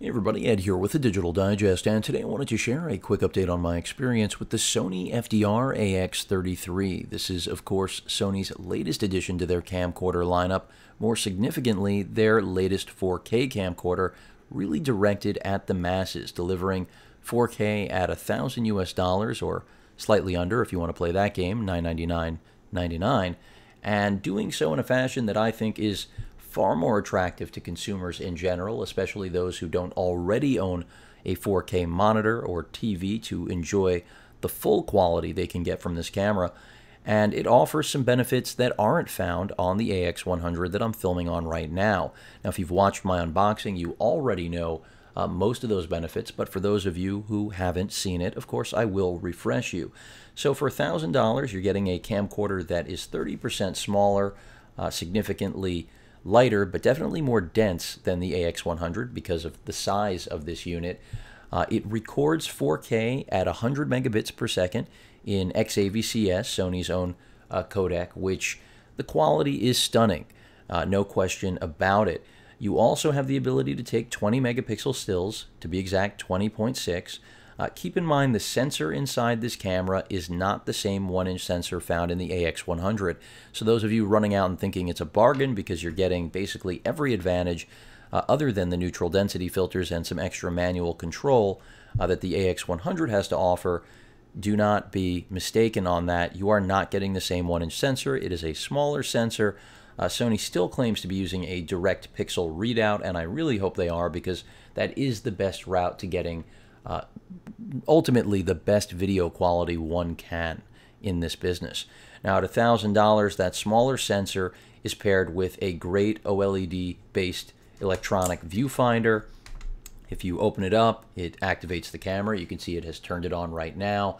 Hey everybody, Ed here with the Digital Digest, and today I wanted to share a quick update on my experience with the Sony FDR-AX33. This is, of course, Sony's latest addition to their camcorder lineup, more significantly, their latest 4K camcorder, really directed at the masses, delivering 4K at $1,000 or slightly under if you want to play that game, $999.99, and doing so in a fashion that I think is far more attractive to consumers in general, especially those who don't already own a 4K monitor or TV to enjoy the full quality they can get from this camera. And it offers some benefits that aren't found on the AX100 that I'm filming on right now. Now, if you've watched my unboxing, you already know most of those benefits, but for those of you who haven't seen it, of course, I will refresh you. So for $1,000, you're getting a camcorder that is 30% smaller, significantly lighter, but definitely more dense than the AX100 because of the size of this unit. It records 4K at 100 megabits per second in XAVCS, Sony's own codec, which the quality is stunning, no question about it. You also have the ability to take 20 megapixel stills, to be exact 20.6. Keep in mind the sensor inside this camera is not the same 1-inch sensor found in the AX100. So those of you running out and thinking it's a bargain because you're getting basically every advantage other than the neutral density filters and some extra manual control that the AX100 has to offer, do not be mistaken on that. You are not getting the same 1-inch sensor. It is a smaller sensor. Sony still claims to be using a direct pixel readout, and I really hope they are because that is the best route to getting ultimately the best video quality one can in this business. Now at $1,000, that smaller sensor is paired with a great OLED-based electronic viewfinder. If you open it up, it activates the camera. You can see it has turned it on right now.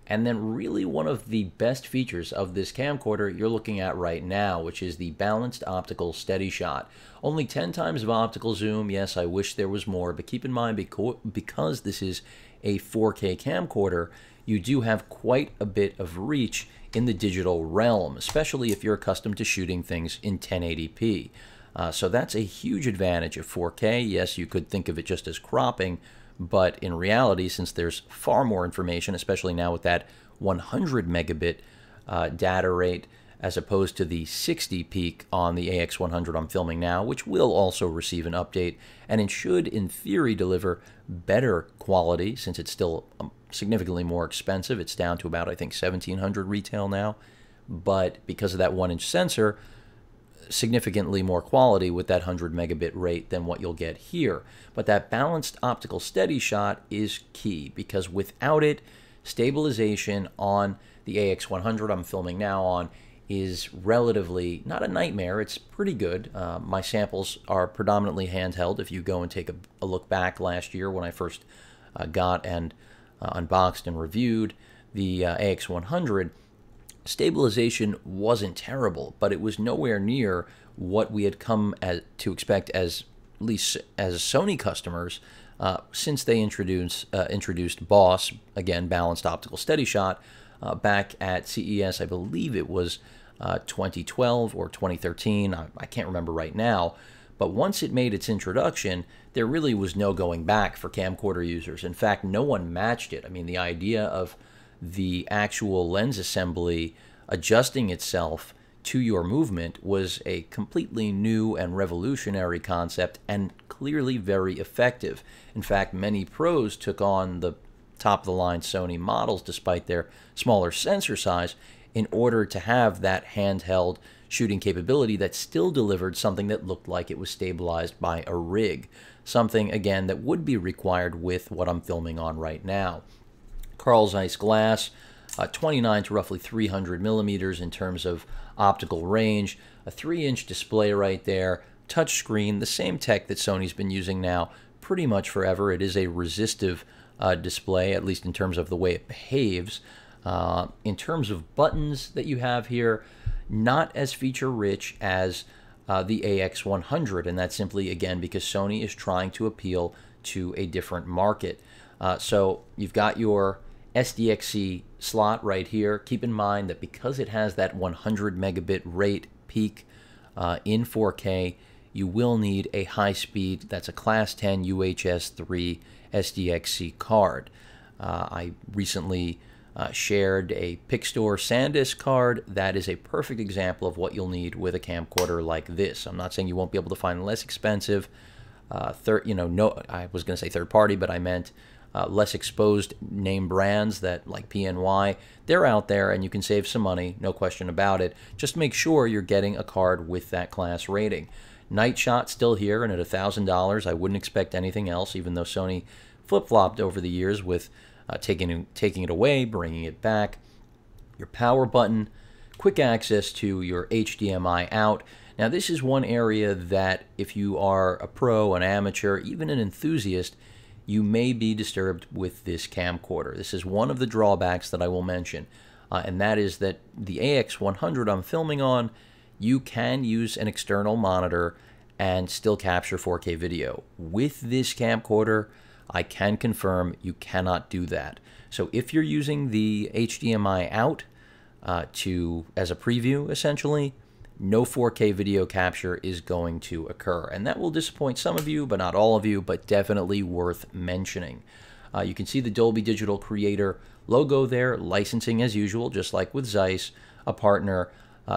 And then really one of the best features of this camcorder you're looking at right now, which is the balanced optical steady shot. Only 10 times of optical zoom. Yes, I wish there was more, but keep in mind because this is a 4K camcorder, you do have quite a bit of reach in the digital realm, especially if you're accustomed to shooting things in 1080p. So that's a huge advantage of 4K. Yes, you could think of it just as cropping, but in reality, since there's far more information, especially now with that 100 megabit data rate, as opposed to the 60 peak on the AX100 I'm filming now, which will also receive an update, and it should, in theory, deliver better quality, since it's still significantly more expensive. It's down to about, I think, $1,700 retail now, but because of that 1-inch sensor, significantly more quality with that 100 megabit rate than what you'll get here. But that balanced optical steady shot is key because without it, stabilization on the AX100 I'm filming now on is relatively not a nightmare. It's pretty good. My samples are predominantly handheld. If you go and take a look back last year when I first got and unboxed and reviewed the AX100, stabilization wasn't terrible, but it was nowhere near what we had come to expect at least as Sony customers since they introduced BOSS, again, balanced optical steady shot, back at CES. I believe it was 2012 or 2013. I can't remember right now. But once it made its introduction, there really was no going back for camcorder users. In fact, no one matched it. I mean, the idea of the actual lens assembly adjusting itself to your movement was a completely new and revolutionary concept and clearly very effective. In fact, many pros took on the top-of-the-line Sony models despite their smaller sensor size in order to have that handheld shooting capability that still delivered something that looked like it was stabilized by a rig. Something, again, that would be required with what I'm filming on right now. Carl Zeiss glass, 29 to roughly 300 millimeters in terms of optical range, a 3-inch display right there, touchscreen, the same tech that Sony's been using now pretty much forever. It is a resistive display, at least in terms of the way it behaves. In terms of buttons that you have here, not as feature-rich as the AX100, and that's simply, again, because Sony is trying to appeal to a different market. So you've got your SDXC slot right here. Keep in mind that because it has that 100 megabit rate peak in 4K, you will need a high-speed, that's a Class 10 UHS-3 SDXC card. I recently shared a Pixtor SanDisk card. That is a perfect example of what you'll need with a camcorder like this. I'm not saying you won't be able to find less expensive, I was going to say third party, but I meant less exposed name brands that like PNY. They're out there and you can save some money, no question about it. Just make sure you're getting a card with that class rating. Night Shot still here and at $1,000. I wouldn't expect anything else, even though Sony flip-flopped over the years with taking it away, bringing it back. Your power button, quick access to your HDMI out. Now this is one area that if you are a pro, an amateur, even an enthusiast, you may be disturbed with this camcorder. This is one of the drawbacks that I will mention, and that is that the AX100 I'm filming on, you can use an external monitor and still capture 4K video. With this camcorder, I can confirm you cannot do that. So if you're using the HDMI out as a preview, essentially, no 4K video capture is going to occur. And that will disappoint some of you, but not all of you, but definitely worth mentioning. You can see the Dolby Digital Creator logo there, licensing as usual, just like with Zeiss, a partner,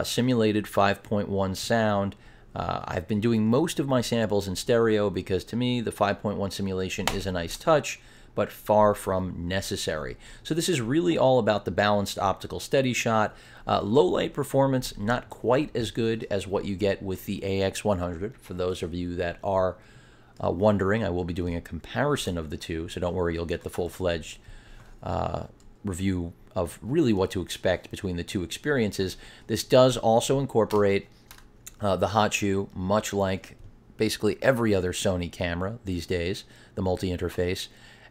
simulated 5.1 sound. I've been doing most of my samples in stereo because to me the 5.1 simulation is a nice touch, but far from necessary. So this is really all about the balanced optical steady shot. Low light performance, not quite as good as what you get with the AX100. For those of you that are wondering, I will be doing a comparison of the two, so don't worry, you'll get the full-fledged review of really what to expect between the two experiences. This does also incorporate the hot shoe, much like basically every other Sony camera these days, the multi-interface.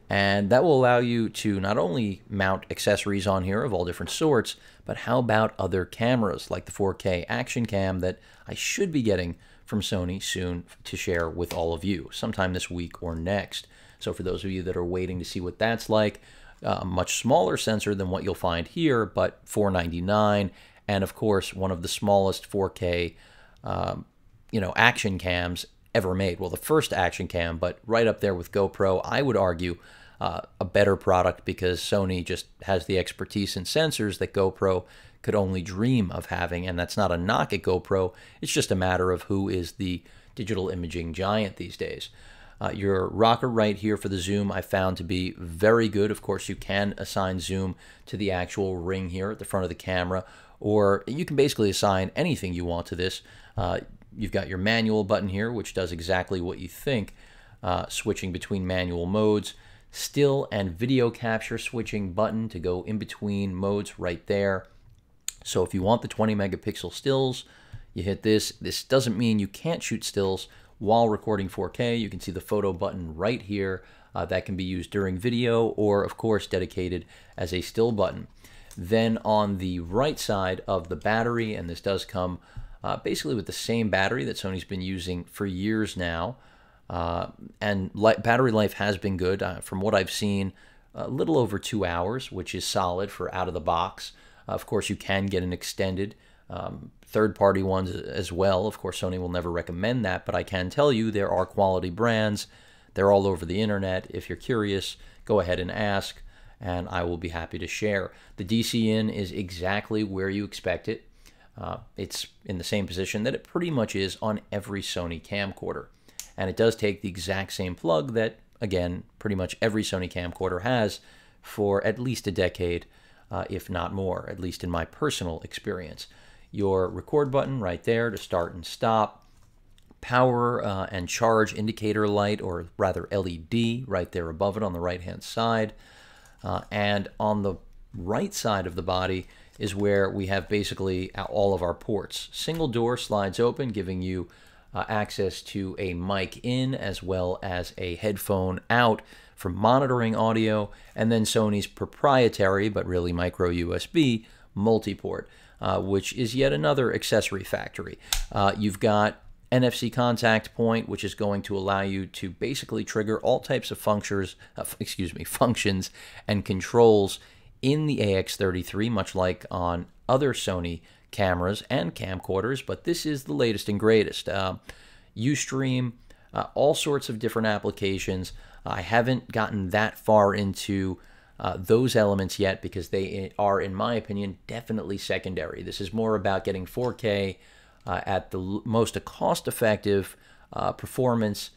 And that will allow you to not only mount accessories on here of all different sorts, but how about other cameras like the 4K action cam that I should be getting from Sony soon to share with all of you, sometime this week or next. So for those of you that are waiting to see what that's like, a much smaller sensor than what you'll find here, but $499, and of course one of the smallest 4K action cams ever made. Well, the first action cam, but right up there with GoPro. I would argue a better product because Sony just has the expertise in sensors that GoPro could only dream of having, and that's not a knock at GoPro. It's just a matter of who is the digital imaging giant these days. Your rocker right here for the zoom I found to be very good. Of course, you can assign zoom to the actual ring here at the front of the camera, or you can basically assign anything you want to this. You've got your manual button here, which does exactly what you think, switching between manual modes. Still and video capture switching button to go in between modes right there. So if you want the 20 megapixel stills, you hit this. This doesn't mean you can't shoot stills while recording 4K. You can see the photo button right here. That can be used during video or, of course, dedicated as a still button. Then on the right side of the battery, and this does come basically with the same battery that Sony's been using for years now, and battery life has been good. From what I've seen, a little over 2 hours, which is solid for out of the box. Of course, you can get an extended third-party ones as well. Of course, Sony will never recommend that, but I can tell you there are quality brands. They're all over the internet. If you're curious, go ahead and ask, and I will be happy to share. The DC-in is exactly where you expect it. It's in the same position that it pretty much is on every Sony camcorder. And it does take the exact same plug that, again, pretty much every Sony camcorder has for at least a decade, if not more, at least in my personal experience. Your record button right there to start and stop. Power and charge indicator light, or rather LED, right there above it on the right-hand side. And on the right side of the body is where we have basically all of our ports. Single door slides open, giving you access to a mic in as well as a headphone out for monitoring audio, and then Sony's proprietary, but really micro USB, multi-port, which is yet another accessory factory. You've got NFC contact point, which is going to allow you to basically trigger all types of functions and controls in the AX33, much like on other Sony cameras and camcorders, but this is the latest and greatest. Ustream, all sorts of different applications. I haven't gotten that far into those elements yet because they are, in my opinion, definitely secondary. This is more about getting 4K at the most cost-effective performance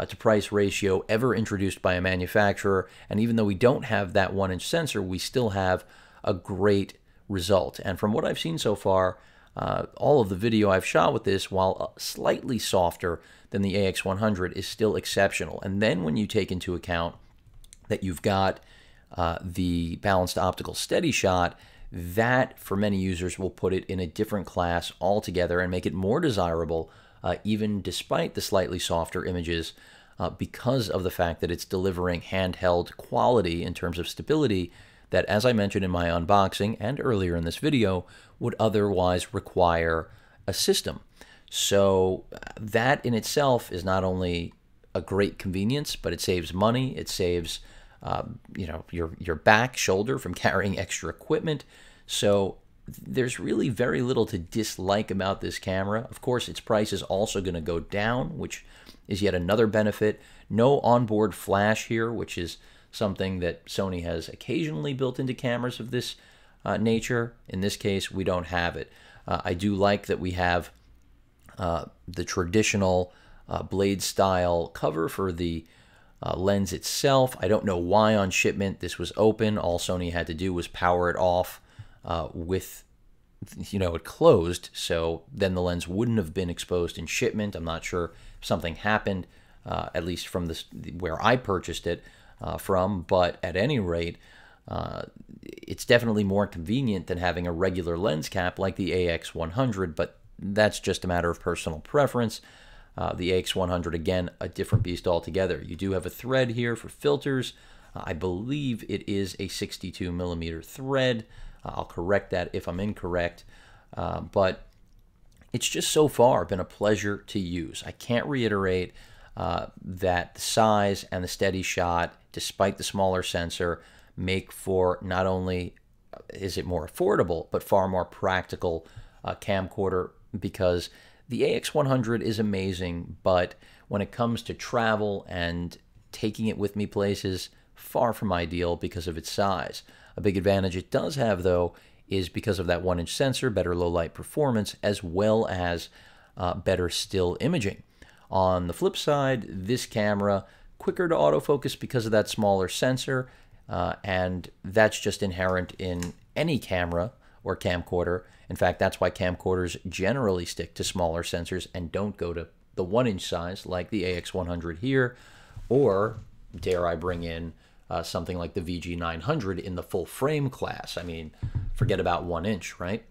to price ratio ever introduced by a manufacturer. And even though we don't have that 1-inch sensor, we still have a great result. And from what I've seen so far, all of the video I've shot with this, while slightly softer than the AX100, is still exceptional. And then when you take into account that you've got the balanced optical steady shot, that for many users will put it in a different class altogether and make it more desirable, even despite the slightly softer images, because of the fact that it's delivering handheld quality in terms of stability that, as I mentioned in my unboxing and earlier in this video, would otherwise require a system. So that in itself is not only a great convenience, but it saves money. It saves your back, shoulder from carrying extra equipment. So there's really very little to dislike about this camera. Of course, its price is also going to go down, which is yet another benefit. No onboard flash here, which is something that Sony has occasionally built into cameras of this nature. In this case, we don't have it. I do like that we have the traditional blade style cover for the lens itself. I don't know why on shipment this was open. All Sony had to do was power it off with, it closed, so then the lens wouldn't have been exposed in shipment. I'm not sure if something happened, at least from where I purchased it from, but at any rate, it's definitely more convenient than having a regular lens cap like the AX100, but that's just a matter of personal preference. The AX100, again, a different beast altogether. You do have a thread here for filters. I believe it is a 62mm thread. I'll correct that if I'm incorrect. But it's just so far been a pleasure to use. I can't reiterate that the size and the steady shot, despite the smaller sensor, make for not only is it more affordable, but far more practical camcorder, because the AX100 is amazing, but when it comes to travel and taking it with me places, far from ideal because of its size. A big advantage it does have, though, is because of that 1-inch sensor, better low-light performance, as well as better still imaging. On the flip side, this camera, quicker to autofocus because of that smaller sensor, and that's just inherent in any camera or camcorder. In fact, that's why camcorders generally stick to smaller sensors and don't go to the 1-inch size like the AX100 here, or dare I bring in something like the VG900 in the full frame class. I mean, forget about 1-inch, right?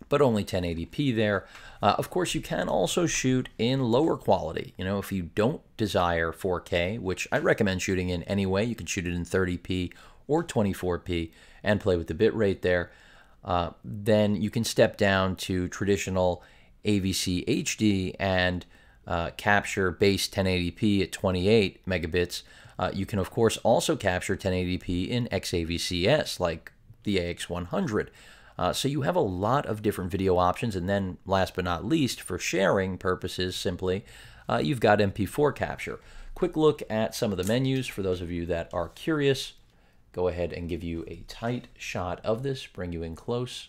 But only 1080p there. Of course, you can also shoot in lower quality. If you don't desire 4K, which I recommend shooting in anyway, you can shoot it in 30p or 24p and play with the bitrate there. Then you can step down to traditional AVC HD and capture base 1080p at 28 megabits. You can, of course, also capture 1080p in XAVCS like the AX100. So you have a lot of different video options. And then last but not least, for sharing purposes simply, you've got MP4 capture. Quick look at some of the menus for those of you that are curious. Go ahead and give you a tight shot of this, bring you in close.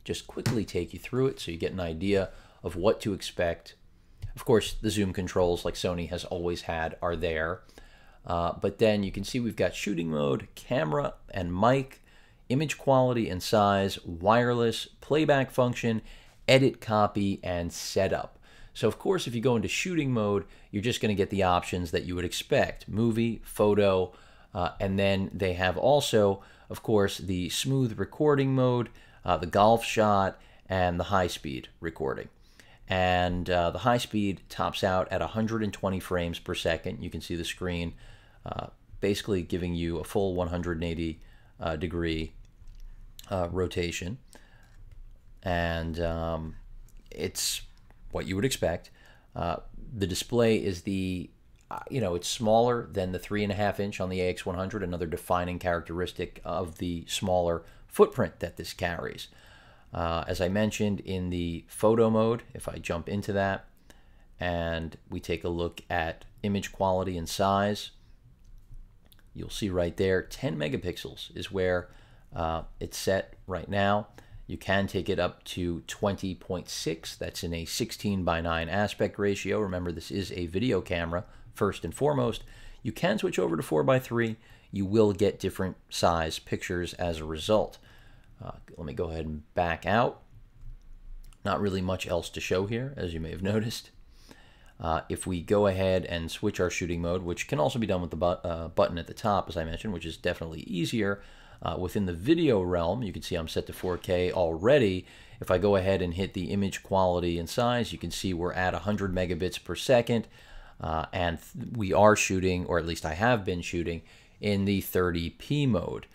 Just quickly take you through it so you get an idea of what to expect. Of course, the zoom controls, like Sony has always had, are there. But then you can see we've got shooting mode, camera and mic, image quality and size, wireless, playback function, edit copy, and setup. So of course, if you go into shooting mode, you're just going to get the options that you would expect: movie, photo, and then they have also, of course, the smooth recording mode, the golf shot, and the high-speed recording. And the high-speed tops out at 120 frames per second. You can see the screen basically giving you a full 180 degree rotation. And it's what you would expect. The display is it's smaller than the 3.5-inch on the AX100, another defining characteristic of the smaller footprint that this carries. As I mentioned, in the photo mode, if I jump into that and we take a look at image quality and size, you'll see right there 10 megapixels is where it's set right now. You can take it up to 20.6. That's in a 16:9 aspect ratio. Remember, this is a video camera first and foremost. You can switch over to 4:3. You will get different size pictures as a result. Let me go ahead and back out. Not really much else to show here, as you may have noticed. If we go ahead and switch our shooting mode, which can also be done with the button at the top, as I mentioned, which is definitely easier. Within the video realm, you can see I'm set to 4K already. If I go ahead and hit the image quality and size, you can see we're at 100 megabits per second. And we are shooting, or at least I have been shooting, in the 30p mode.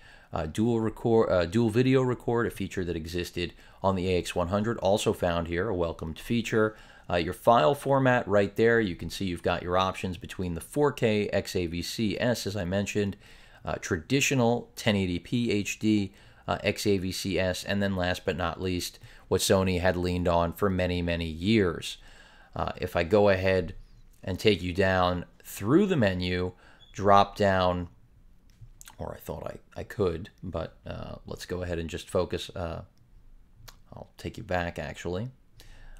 Dual video record, a feature that existed on the AX100, also found here, a welcomed feature. Your file format right there, you can see you've got your options between the 4K XAVC-S, as I mentioned, traditional 1080p HD XAVC-S, and then last but not least, what Sony had leaned on for many, many years. If I go ahead and take you down through the menu, drop down, or I thought I could, but let's go ahead and just focus. I'll take you back, actually.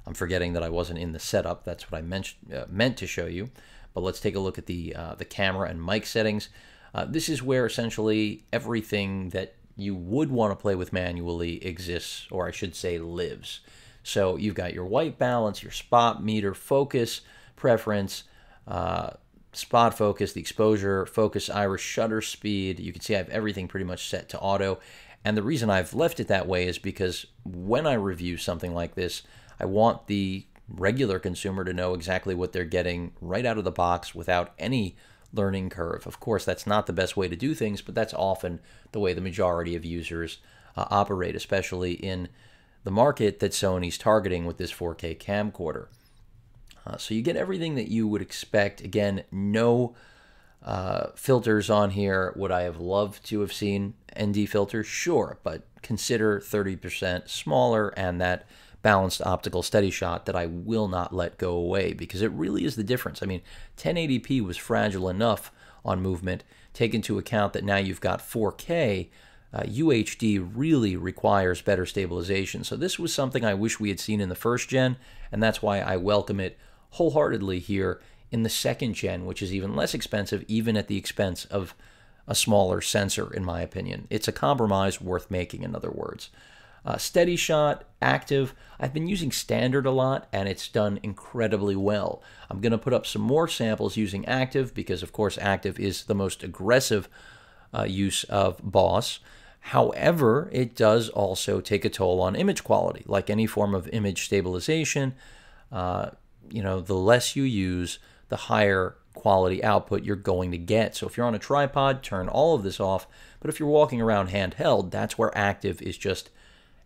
I'm forgetting that I wasn't in the setup. That's what I meant to show you. But let's take a look at the camera and mic settings. This is where essentially everything that you would want to play with manually exists, or I should say lives. So you've got your white balance, your spot meter, focus, preference, spot focus, the exposure, focus, iris, shutter speed. You can see I have everything pretty much set to auto. And the reason I've left it that way is because when I review something like this, I want the regular consumer to know exactly what they're getting right out of the box without any learning curve. Of course, that's not the best way to do things, but that's often the way the majority of users operate, especially in the market that Sony's targeting with this 4K camcorder. So you get everything that you would expect. Again, no filters on here. Would I have loved to have seen ND filters? Sure, but consider 30% smaller and that balanced optical steady shot that I will not let go away, because it really is the difference. I mean, 1080p was fragile enough on movement. Take into account that now you've got 4K, UHD really requires better stabilization. So this was something I wish we had seen in the first gen, and that's why I welcome it wholeheartedly here in the second gen, which is even less expensive, even at the expense of a smaller sensor, in my opinion. It's a compromise worth making, in other words. Steady shot, active. I've been using standard a lot, and it's done incredibly well. I'm going to put up some more samples using active because, of course, active is the most aggressive use of BOSS. However, it does also take a toll on image quality. Like any form of image stabilization, you know, the less you use, the higher quality output you're going to get. So if you're on a tripod, turn all of this off. But if you're walking around handheld, that's where active is just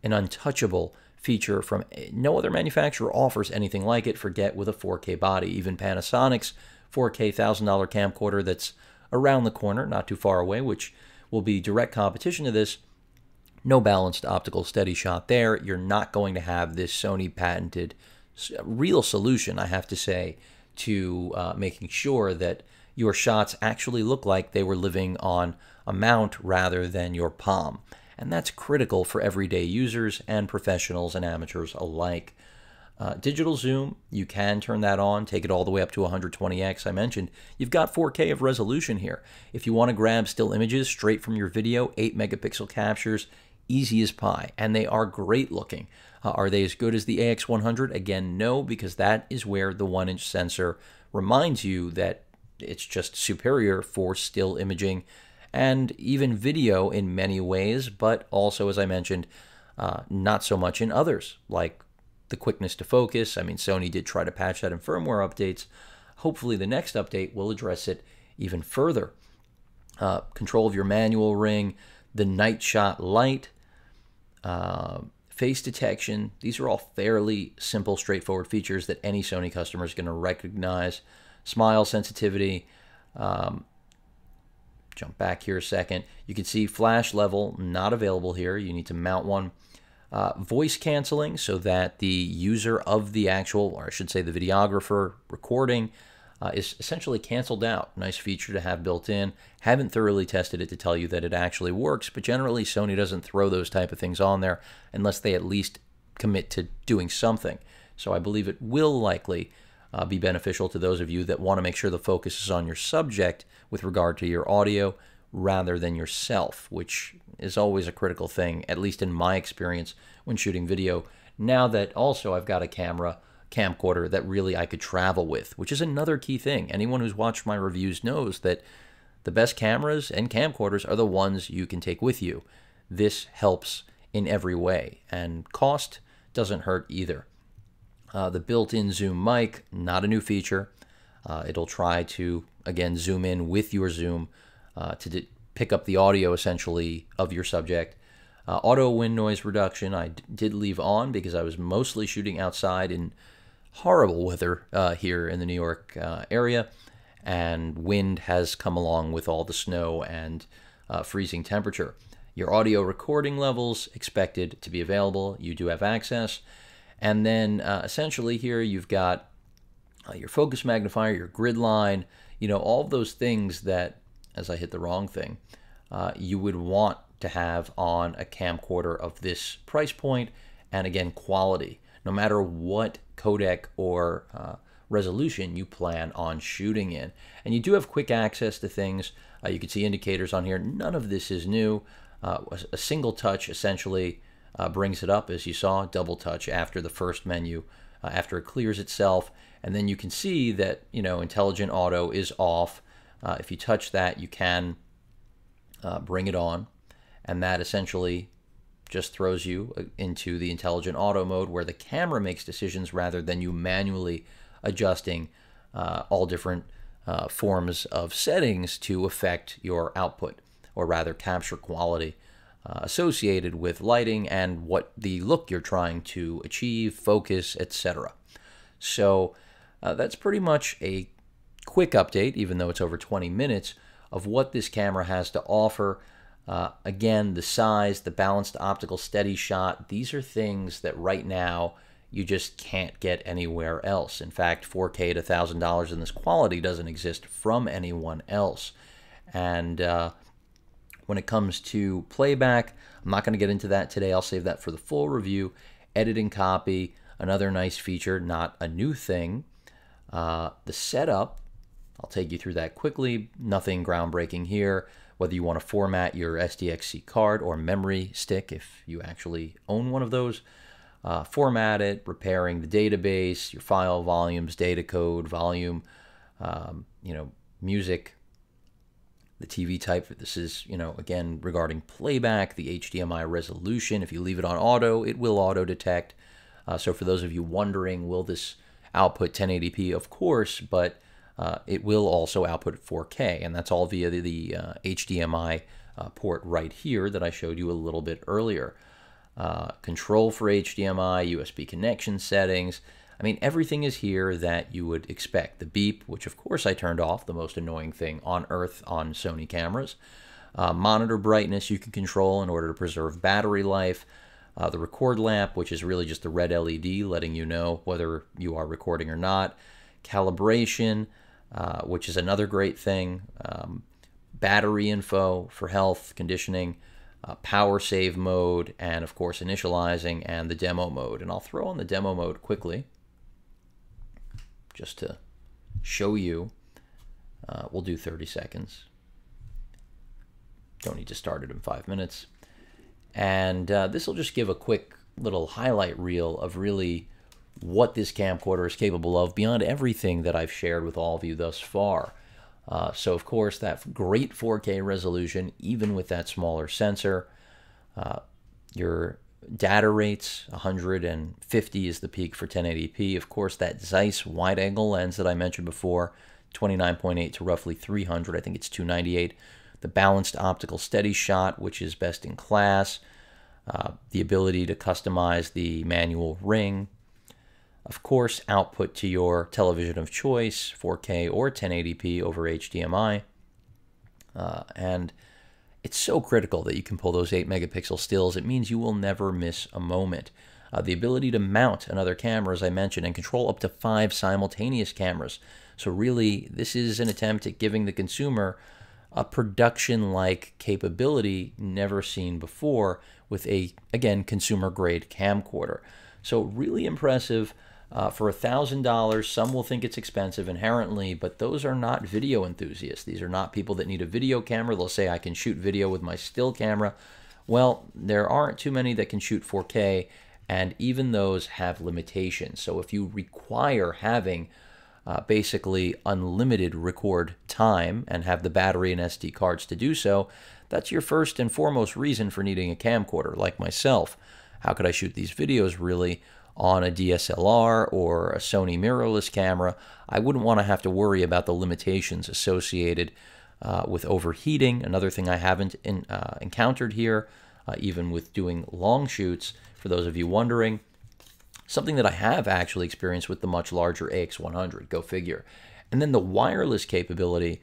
an untouchable feature. From no other manufacturer offers anything like it. Forget with a 4K body. Even Panasonic's 4K $1,000 camcorder that's around the corner, not too far away, which will be direct competition to this, no balanced optical steady shot there. You're not going to have this Sony patented real solution, I have to say, to making sure that your shots actually look like they were living on a mount rather than your palm. And that's critical for everyday users and professionals and amateurs alike. Digital zoom, you can turn that on, take it all the way up to 120x. I mentioned you've got 4K of resolution here. If you want to grab still images straight from your video, 8 megapixel captures, easy as pie, and they are great looking. Are they as good as the AX100? Again, no, because that is where the 1-inch sensor reminds you that it's just superior for still imaging and even video in many ways, but also, as I mentioned, not so much in others, like the quickness to focus. I mean, Sony did try to patch that in firmware updates. Hopefully the next update will address it even further. Control of your manual ring, the night shot light, face detection. These are all fairly simple, straightforward features that any Sony customer is going to recognize. Smile sensitivity. Jump back here a second. You can see flash level not available here. You need to mount one. Voice canceling, so that the user of the actual, or I should say the videographer recording, is essentially canceled out. Nice feature to have built in. Haven't thoroughly tested it to tell you that it actually works, but generally Sony doesn't throw those type of things on there unless they at least commit to doing something. So I believe it will likely be beneficial to those of you that want to make sure the focus is on your subject with regard to your audio rather than yourself, which is always a critical thing, at least in my experience when shooting video. Now that also I've got a camcorder that really I could travel with, which is another key thing. Anyone who's watched my reviews knows that the best cameras and camcorders are the ones you can take with you. This helps in every way, and cost doesn't hurt either. The built-in zoom mic, not a new feature. It'll try to, again, zoom in with your zoom to pick up the audio, essentially, of your subject. Auto wind noise reduction I did leave on because I was mostly shooting outside in horrible weather here in the New York area, and wind has come along with all the snow and freezing temperature. Your audio recording levels expected to be available. You do have access. And then essentially here you've got your focus magnifier, your grid line, all of those things that, as I hit the wrong thing, you would want to have on a camcorder of this price point, and again, quality, no matter what codec or resolution you plan on shooting in. And you do have quick access to things. You can see indicators on here. None of this is new. A single touch essentially brings it up, as you saw, double touch after the first menu, after it clears itself. And then you can see that, intelligent auto is off. If you touch that, you can bring it on. And that essentially just throws you into the intelligent auto mode, where the camera makes decisions rather than you manually adjusting all different forms of settings to affect your output, or rather capture quality associated with lighting and what the look you're trying to achieve, focus, etc. So that's pretty much a quick update, even though it's over 20 minutes, of what this camera has to offer. Again, the size, the balanced optical steady shot, these are things that right now you just can't get anywhere else. In fact, 4K at $1,000 in this quality doesn't exist from anyone else. And when it comes to playback, I'm not going to get into that today. I'll save that for the full review. Editing copy, another nice feature, not a new thing. The setup, I'll take you through that quickly. Nothing groundbreaking here. Whether you want to format your SDXC card or memory stick, if you actually own one of those, format it, repairing the database, your file volumes, data code, volume, music, the TV type. This is, again, regarding playback, the HDMI resolution. If you leave it on auto, it will auto detect. So for those of you wondering, will this output 1080p? Of course, but it will also output 4K, and that's all via the HDMI port right here that I showed you a little bit earlier. Control for HDMI, USB connection settings. I mean, everything is here that you would expect. The beep, which of course I turned off, the most annoying thing on earth on Sony cameras. Monitor brightness you can control in order to preserve battery life. The record lamp, which is really just the red LED letting you know whether you are recording or not. Calibration, which is another great thing. Battery info for health, conditioning, power save mode, and of course initializing, and the demo mode. And I'll throw on the demo mode quickly just to show you. We'll do 30 seconds. Don't need to start it in 5 minutes. And this will just give a quick little highlight reel of really what this camcorder is capable of beyond everything that I've shared with all of you thus far. So of course that great 4K resolution, even with that smaller sensor. Your data rates, 150 is the peak for 1080p. Of course that Zeiss wide angle lens that I mentioned before, 29.8 to roughly 300, I think it's 298. The balanced optical steady shot, which is best in class. The ability to customize the manual ring. Of course, output to your television of choice, 4K or 1080p over HDMI. And It's so critical that you can pull those 8 megapixel stills. It means you will never miss a moment. The ability to mount another camera, as I mentioned, and control up to 5 simultaneous cameras. So really, this is an attempt at giving the consumer a production-like capability never seen before with a, again, consumer-grade camcorder. So really impressive. For $1,000, some will think it's expensive inherently, but those are not video enthusiasts. These are not people that need a video camera. They'll say, I can shoot video with my still camera. Well, there aren't too many that can shoot 4K, and even those have limitations. So if you require having basically unlimited record time and have the battery and SD cards to do so, that's your first and foremost reason for needing a camcorder, like myself. How could I shoot these videos really on a DSLR or a Sony mirrorless camera? I wouldn't want to have to worry about the limitations associated with overheating. Another thing I haven't encountered here, even with doing long shoots, for those of you wondering. Something that I have actually experienced with the much larger AX100, go figure. And then the wireless capability,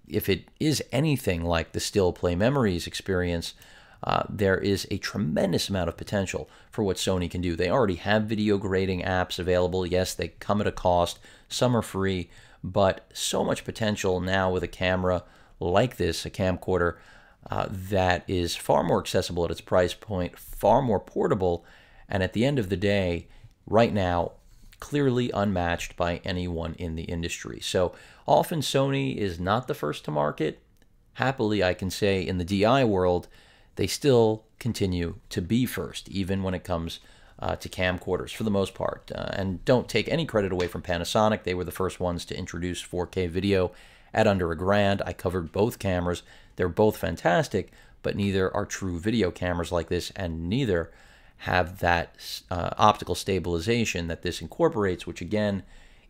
if it is anything like the Still Play Memories experience, there is a tremendous amount of potential for what Sony can do. They already have video grading apps available. Yes, they come at a cost. Some are free, but so much potential now with a camera like this, a camcorder, that is far more accessible at its price point, far more portable, and at the end of the day, right now, clearly unmatched by anyone in the industry. So often Sony is not the first to market. Happily, I can say in the DI world, they still continue to be first, even when it comes to camcorders for the most part. And don't take any credit away from Panasonic. They were the first ones to introduce 4K video at under $1,000. I covered both cameras. They're both fantastic, but neither are true video cameras like this, and neither have that optical stabilization that this incorporates, which again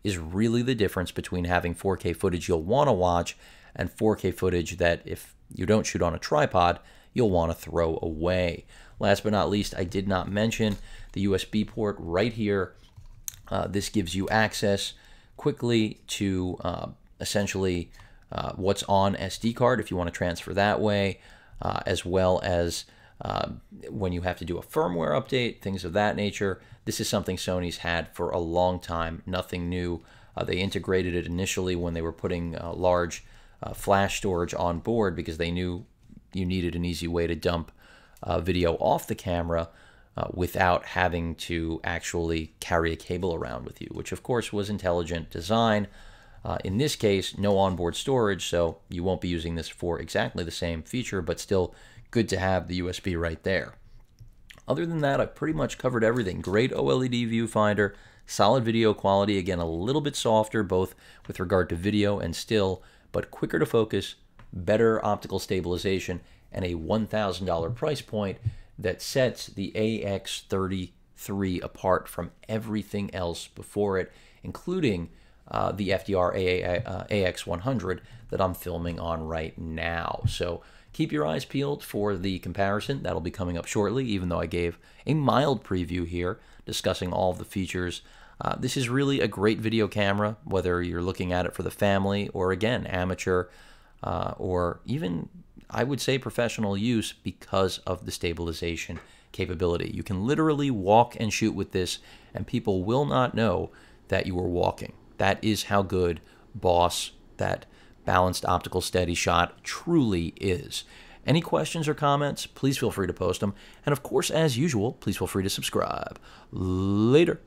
is really the difference between having 4K footage you'll want to watch and 4K footage that if you don't shoot on a tripod, you'll want to throw away. Last but not least, I did not mention the USB port right here. This gives you access quickly to essentially what's on SD card if you want to transfer that way, as well as when you have to do a firmware update, things of that nature. This is something Sony's had for a long time, nothing new. They integrated it initially when they were putting large flash storage on board because they knew you needed an easy way to dump video off the camera without having to actually carry a cable around with you, which of course was intelligent design. In this case, no onboard storage, so you won't be using this for exactly the same feature, but still good to have the USB right there. Other than that, I've pretty much covered everything. Great OLED viewfinder, solid video quality, again, a little bit softer, both with regard to video and still, but quicker to focus, better optical stabilization, and a $1,000 price point that sets the AX33 apart from everything else before it, including the FDR-AX100 that I'm filming on right now. So keep your eyes peeled for the comparison. That'll be coming up shortly, even though I gave a mild preview here discussing all of the features. This is really a great video camera, whether you're looking at it for the family or, again, amateur or even, I would say, professional use because of the stabilization capability. You can literally walk and shoot with this, and people will not know that you were walking. That is how good Boss, that balanced optical steady shot, truly is. Any questions or comments, please feel free to post them. And of course, as usual, please feel free to subscribe. Later.